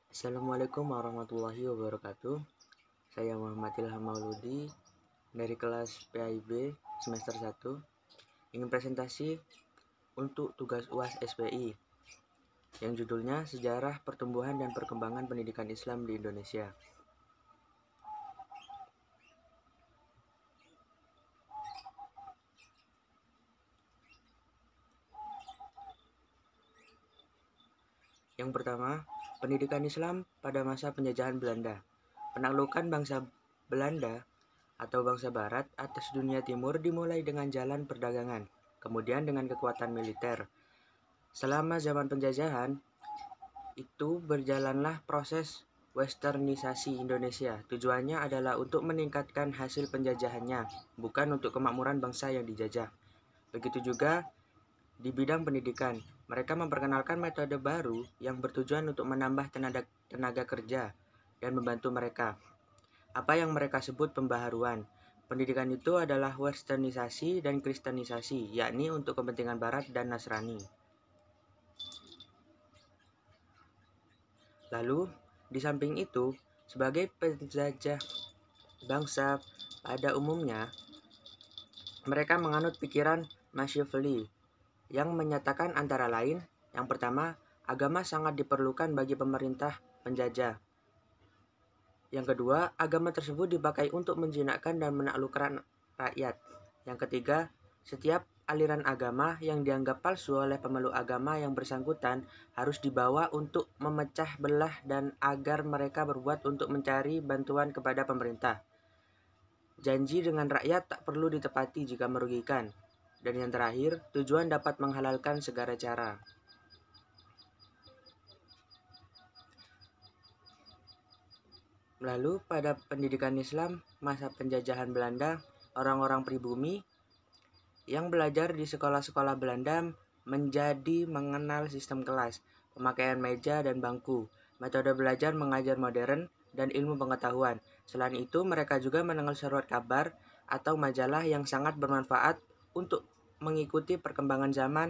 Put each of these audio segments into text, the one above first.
Assalamualaikum warahmatullahi wabarakatuh. Saya Muhammad Ilham Mauludi dari kelas PAIB semester 1. Ingin presentasi untuk tugas UAS SPI yang judulnya Sejarah Pertumbuhan dan Perkembangan Pendidikan Islam di Indonesia. Yang pertama, pendidikan Islam pada masa penjajahan Belanda. Penaklukan bangsa Belanda atau bangsa Barat atas dunia timur dimulai dengan jalan perdagangan, kemudian dengan kekuatan militer. Selama zaman penjajahan, itu berjalanlah proses westernisasi Indonesia. Tujuannya adalah untuk meningkatkan hasil penjajahannya, bukan untuk kemakmuran bangsa yang dijajah. Begitu juga di bidang pendidikan, mereka memperkenalkan metode baru yang bertujuan untuk menambah tenaga kerja dan membantu mereka. Apa yang mereka sebut pembaharuan. Pendidikan itu adalah westernisasi dan kristenisasi, yakni untuk kepentingan Barat dan Nasrani. Lalu, di samping itu, sebagai penjajah bangsa pada umumnya, mereka menganut pikiran Machiavelli yang menyatakan antara lain, yang pertama, agama sangat diperlukan bagi pemerintah penjajah. Yang kedua, agama tersebut dipakai untuk menjinakkan dan menaklukkan rakyat. Yang ketiga, setiap aliran agama yang dianggap palsu oleh pemeluk agama yang bersangkutan harus dibawa untuk memecah belah dan agar mereka berbuat untuk mencari bantuan kepada pemerintah. Janji dengan rakyat tak perlu ditepati jika merugikan. Dan yang terakhir, tujuan dapat menghalalkan segala cara. Lalu pada pendidikan Islam masa penjajahan Belanda, orang-orang pribumi yang belajar di sekolah-sekolah Belanda menjadi mengenal sistem kelas, pemakaian meja dan bangku, metode belajar mengajar modern, dan ilmu pengetahuan. Selain itu, mereka juga mendengar surat kabar atau majalah yang sangat bermanfaat untuk mengikuti perkembangan zaman.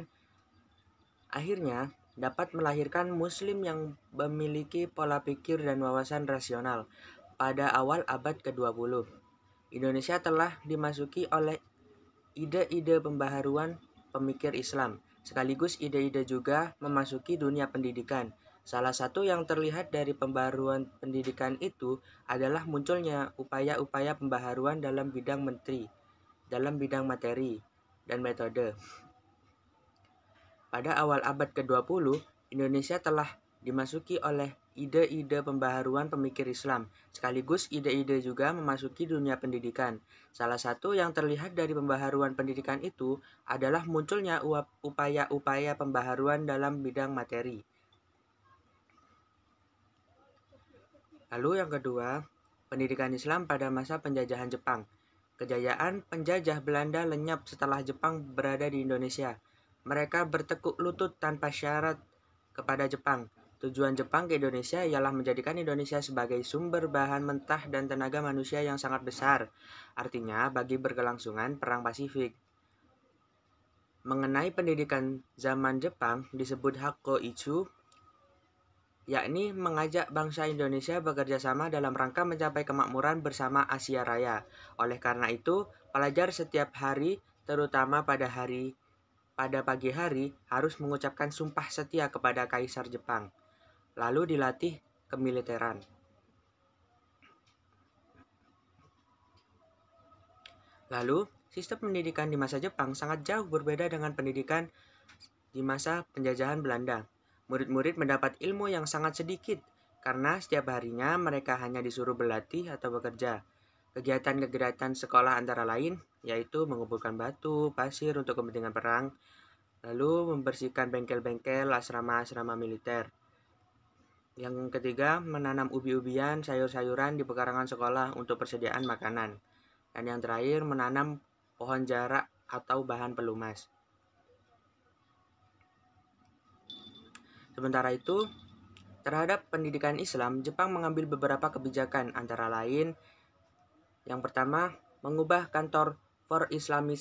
Akhirnya, dapat melahirkan Muslim yang memiliki pola pikir dan wawasan rasional. Pada awal abad ke-20, Indonesia telah dimasuki oleh ide-ide pembaharuan pemikir Islam, sekaligus ide-ide juga memasuki dunia pendidikan. Salah satu yang terlihat dari pembaharuan pendidikan itu adalah munculnya upaya-upaya pembaharuan dalam bidang materi, dan metode. Pada awal abad ke-20, Indonesia telah dimasuki oleh ide-ide pembaharuan pemikir Islam, sekaligus ide-ide juga memasuki dunia pendidikan. Salah satu yang terlihat dari pembaharuan pendidikan itu adalah munculnya upaya-upaya pembaharuan dalam bidang materi. Lalu yang kedua, pendidikan Islam pada masa penjajahan Jepang. Kejayaan penjajah Belanda lenyap setelah Jepang berada di Indonesia. Mereka bertekuk lutut tanpa syarat kepada Jepang. Tujuan Jepang ke Indonesia ialah menjadikan Indonesia sebagai sumber bahan mentah dan tenaga manusia yang sangat besar. Artinya, bagi berkelangsungan Perang Pasifik. Mengenai pendidikan zaman Jepang disebut Hakko Ichu, yakni mengajak bangsa Indonesia bekerja sama dalam rangka mencapai kemakmuran bersama Asia Raya. Oleh karena itu, pelajar setiap hari, terutama pada pagi hari, harus mengucapkan sumpah setia kepada Kaisar Jepang, lalu dilatih kemiliteran. Lalu, sistem pendidikan di masa Jepang sangat jauh berbeda dengan pendidikan di masa penjajahan Belanda. Murid-murid mendapat ilmu yang sangat sedikit karena setiap harinya mereka hanya disuruh berlatih atau bekerja. Kegiatan-kegiatan sekolah antara lain yaitu mengumpulkan batu, pasir untuk kepentingan perang, lalu membersihkan bengkel-bengkel asrama-asrama militer. Yang ketiga, menanam ubi-ubian, sayur-sayuran di pekarangan sekolah untuk persediaan makanan. Dan yang terakhir, menanam pohon jarak atau bahan pelumas. Sementara itu, terhadap pendidikan Islam, Jepang mengambil beberapa kebijakan, antara lain, yang pertama, mengubah kantor for Islamic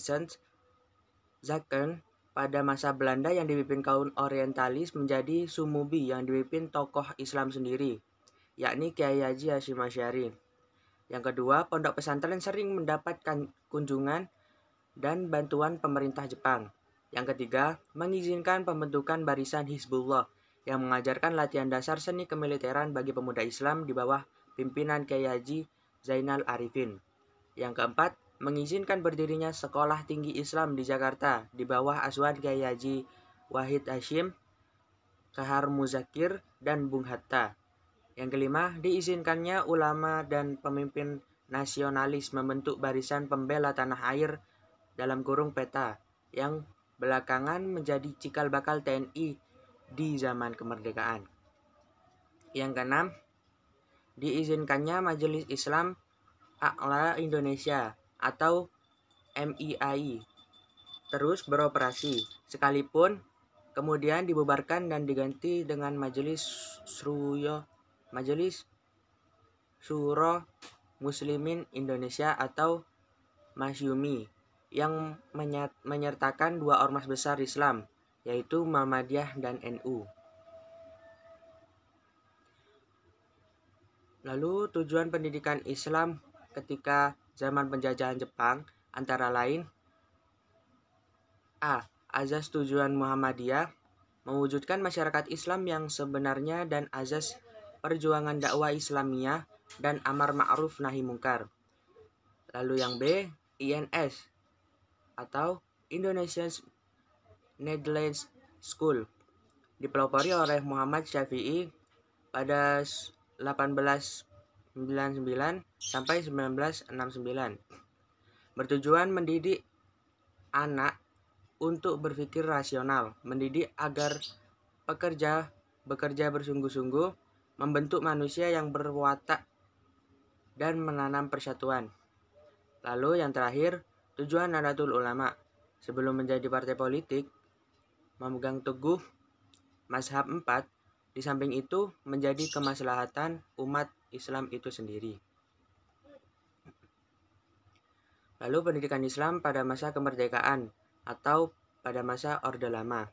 Zaken pada masa Belanda yang dipimpin kaum orientalis menjadi Sumubi yang dipimpin tokoh Islam sendiri. yakni Kiai Haji Hasyim Asy'ari. Yang kedua, pondok pesantren sering mendapatkan kunjungan dan bantuan pemerintah Jepang. Yang ketiga, mengizinkan pembentukan barisan Hizbullah yang mengajarkan latihan dasar seni kemiliteran bagi pemuda Islam di bawah pimpinan Kiai Haji Zainal Arifin. Yang keempat, mengizinkan berdirinya Sekolah Tinggi Islam di Jakarta di bawah asuhan Kiai Haji Wahid Hasyim, Kahar Muzakir, dan Bung Hatta. Yang kelima, diizinkannya ulama dan pemimpin nasionalis membentuk Barisan Pembela Tanah Air dalam kurung PETA yang belakangan menjadi cikal bakal TNI di zaman kemerdekaan. Yang keenam, diizinkannya Majelis Islam A'la Indonesia atau MIAI terus beroperasi, sekalipun kemudian dibubarkan dan diganti dengan Majelis Syuro Muslimin Indonesia atau Masyumi yang menyertakan dua ormas besar Islam, yaitu Muhammadiyah dan NU. Lalu tujuan pendidikan Islam ketika zaman penjajahan Jepang antara lain: A. Azas tujuan Muhammadiyah, mewujudkan masyarakat Islam yang sebenarnya dan azas perjuangan dakwah Islamiyah dan amar ma'ruf nahi mungkar. Lalu yang B, INS atau Indonesian Netherlands School, dipelopori oleh Muhammad Syafi'i pada 1899 sampai 1969. Bertujuan mendidik anak untuk berpikir rasional, mendidik agar bekerja bersungguh-sungguh, membentuk manusia yang berwatak dan menanam persatuan. Lalu yang terakhir, tujuan Nahdlatul Ulama sebelum menjadi partai politik memegang teguh mazhab 4, di samping itu menjadi kemaslahatan umat Islam itu sendiri. Lalu pendidikan Islam pada masa kemerdekaan atau pada masa Orde Lama.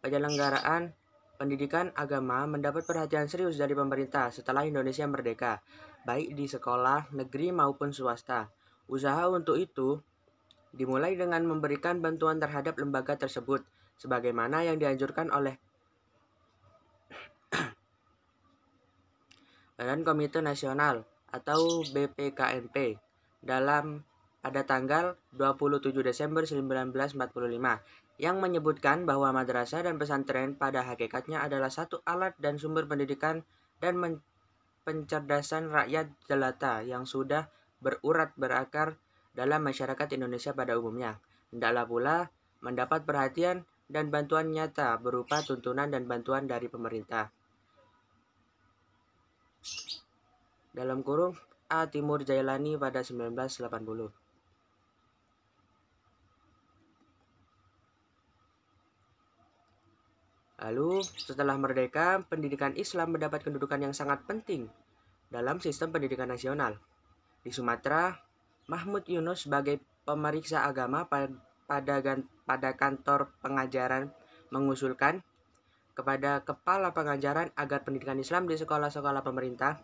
Penyelenggaraan pendidikan agama mendapat perhatian serius dari pemerintah setelah Indonesia merdeka, baik di sekolah negeri maupun swasta. Usaha untuk itu dimulai dengan memberikan bantuan terhadap lembaga tersebut, sebagaimana yang dianjurkan oleh Badan Komite Nasional atau BPKNP pada tanggal 27 Desember 1945 yang menyebutkan bahwa madrasah dan pesantren pada hakikatnya adalah satu alat dan sumber pendidikan dan pencerdasan rakyat jelata yang sudah berurat berakar dalam masyarakat Indonesia pada umumnya. Hendaklah pula mendapat perhatian dan bantuan nyata berupa tuntunan dan bantuan dari pemerintah. Dalam kurung A. Timur Jailani pada 1980. Lalu, setelah merdeka, pendidikan Islam mendapat kedudukan yang sangat penting dalam sistem pendidikan nasional. Di Sumatera, Mahmud Yunus sebagai pemeriksa agama pada kantor pengajaran mengusulkan kepada kepala pengajaran agar pendidikan Islam di sekolah-sekolah pemerintah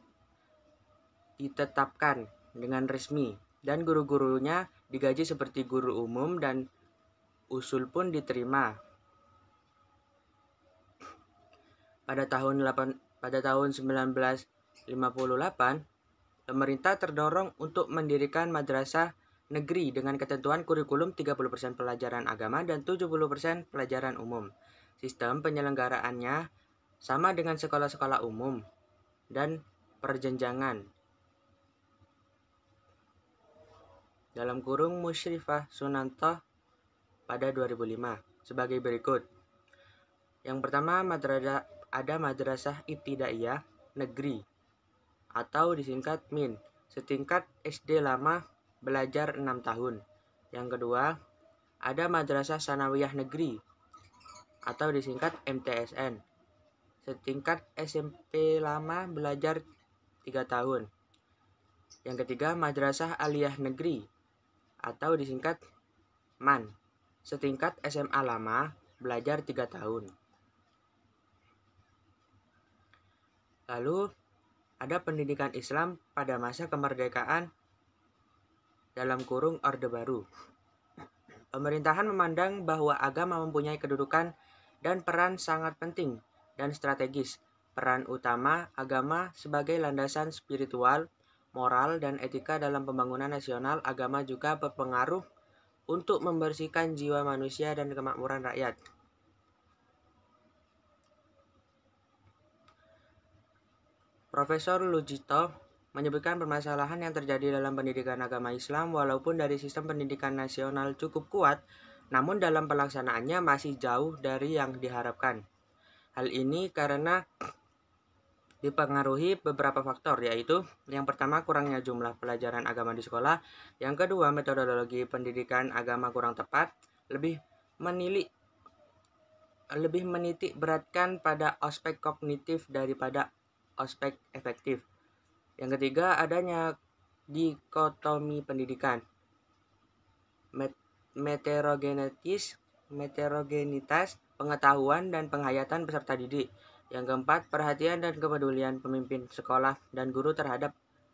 ditetapkan dengan resmi dan guru-gurunya digaji seperti guru umum dan usul pun diterima. Pada tahun 1958, pemerintah terdorong untuk mendirikan madrasah negeri dengan ketentuan kurikulum 30% pelajaran agama dan 70% pelajaran umum. Sistem penyelenggaraannya sama dengan sekolah-sekolah umum dan perjenjangan. Dalam kurung Musyrifah Sunantoh pada 2005 sebagai berikut. Yang pertama, ada Madrasah Ibtidaiyah Negeri atau disingkat MIN, setingkat SD lama belajar 6 tahun. Yang kedua, ada Madrasah Sanawiyah Negeri atau disingkat MTSN, setingkat SMP lama belajar 3 tahun. Yang ketiga, Madrasah Aliyah Negeri atau disingkat MAN, setingkat SMA lama belajar 3 tahun. Lalu ada pendidikan Islam pada masa kemerdekaan (Orde Baru). Pemerintahan memandang bahwa agama mempunyai kedudukan dan peran sangat penting dan strategis. Peran utama agama sebagai landasan spiritual, moral, dan etika dalam pembangunan nasional. Agama juga berpengaruh untuk membersihkan jiwa manusia dan kemakmuran rakyat. Profesor Lujito menyebutkan permasalahan yang terjadi dalam pendidikan agama Islam walaupun dari sistem pendidikan nasional cukup kuat, namun dalam pelaksanaannya masih jauh dari yang diharapkan. Hal ini karena dipengaruhi beberapa faktor, yaitu yang pertama kurangnya jumlah pelajaran agama di sekolah, yang kedua metodologi pendidikan agama kurang tepat, lebih menitik beratkan pada aspek kognitif daripada aspek efektif. Yang ketiga, adanya dikotomi pendidikan, heterogenitas pengetahuan dan penghayatan peserta didik. Yang keempat, perhatian dan kepedulian pemimpin sekolah dan guru terhadap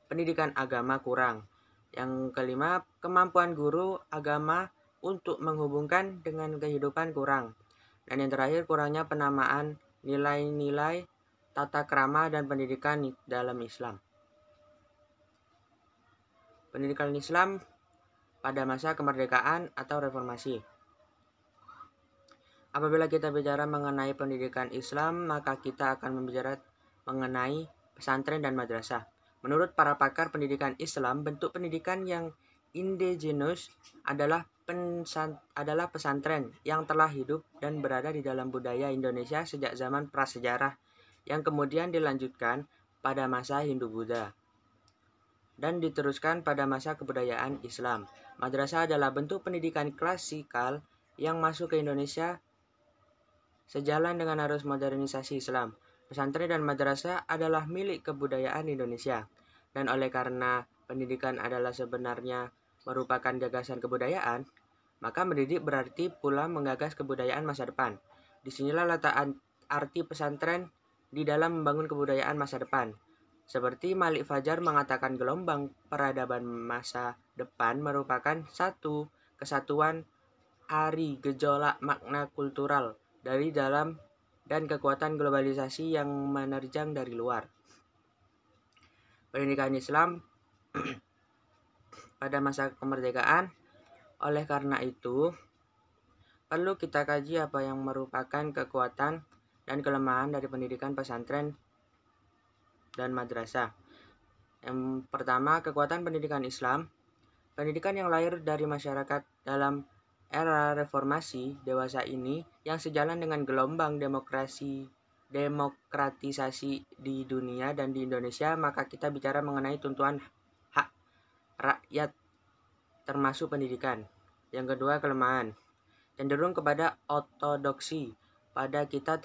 pendidikan agama kurang. Yang kelima, kemampuan guru agama untuk menghubungkan dengan kehidupan kurang. Dan yang terakhir, kurangnya penamaan nilai-nilai tata krama dan pendidikan dalam Islam. Pendidikan Islam pada masa kemerdekaan atau reformasi. Apabila kita bicara mengenai pendidikan Islam, maka kita akan membicarakan mengenai pesantren dan madrasah. Menurut para pakar pendidikan Islam, bentuk pendidikan yang indigenous adalah pesantren yang telah hidup dan berada di dalam budaya Indonesia sejak zaman prasejarah, yang kemudian dilanjutkan pada masa Hindu-Buddha dan diteruskan pada masa kebudayaan Islam. Madrasah adalah bentuk pendidikan klasikal yang masuk ke Indonesia sejalan dengan arus modernisasi Islam. Pesantren dan madrasah adalah milik kebudayaan Indonesia, dan oleh karena pendidikan adalah sebenarnya merupakan gagasan kebudayaan, maka mendidik berarti pula menggagas kebudayaan masa depan. Disinilah letak arti pesantren di dalam membangun kebudayaan masa depan. Seperti Malik Fajar mengatakan, gelombang peradaban masa depan merupakan satu kesatuan ari gejolak makna kultural dari dalam dan kekuatan globalisasi yang menerjang dari luar. Pendidikan Islam pada masa kemerdekaan, oleh karena itu perlu kita kaji apa yang merupakan kekuatan dan kelemahan dari pendidikan pesantren dan madrasah. Yang pertama, kekuatan pendidikan Islam. Pendidikan yang lahir dari masyarakat dalam era reformasi dewasa ini yang sejalan dengan gelombang demokratisasi di dunia dan di Indonesia, maka kita bicara mengenai tuntutan hak rakyat termasuk pendidikan. Yang kedua, kelemahan. Cenderung kepada ortodoksi. Apabila kita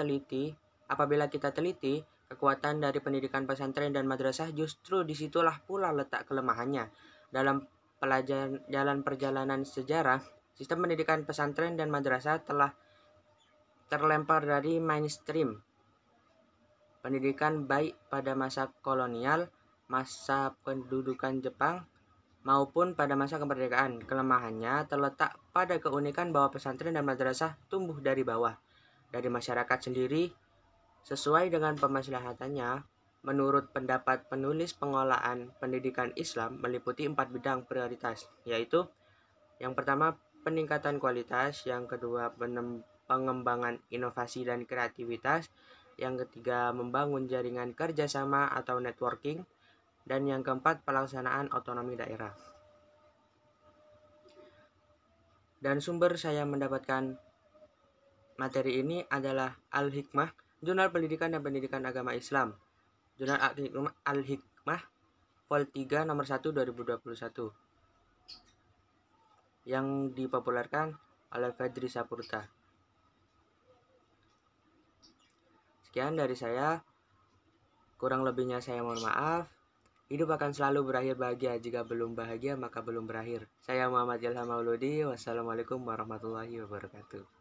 teliti, kekuatan dari pendidikan pesantren dan madrasah justru disitulah pula letak kelemahannya. Dalam jalan perjalanan sejarah, sistem pendidikan pesantren dan madrasah telah terlempar dari mainstream pendidikan baik pada masa kolonial, masa pendudukan Jepang, maupun pada masa kemerdekaan. Kelemahannya terletak pada keunikan bahwa pesantren dan madrasah tumbuh dari bawah, dari masyarakat sendiri, sesuai dengan pemaslahatannya. Menurut pendapat penulis pengolahan pendidikan Islam meliputi 4 bidang prioritas, yaitu yang pertama peningkatan kualitas, yang kedua pengembangan inovasi dan kreativitas, yang ketiga membangun jaringan kerjasama atau networking, dan yang keempat pelaksanaan otonomi daerah. Dan sumber saya mendapatkan materi ini adalah Al-Hikmah, Jurnal Pendidikan dan Pendidikan Agama Islam. Jurnal Al-Hikmah, Vol 3 nomor 1 2021. Yang dipopulerkan oleh Fedri Sapurta. Sekian dari saya. Kurang lebihnya saya mohon maaf. Hidup akan selalu berakhir bahagia. Jika belum bahagia, maka belum berakhir. Saya Muhammad Ilham Mauludi. Wassalamualaikum warahmatullahi wabarakatuh.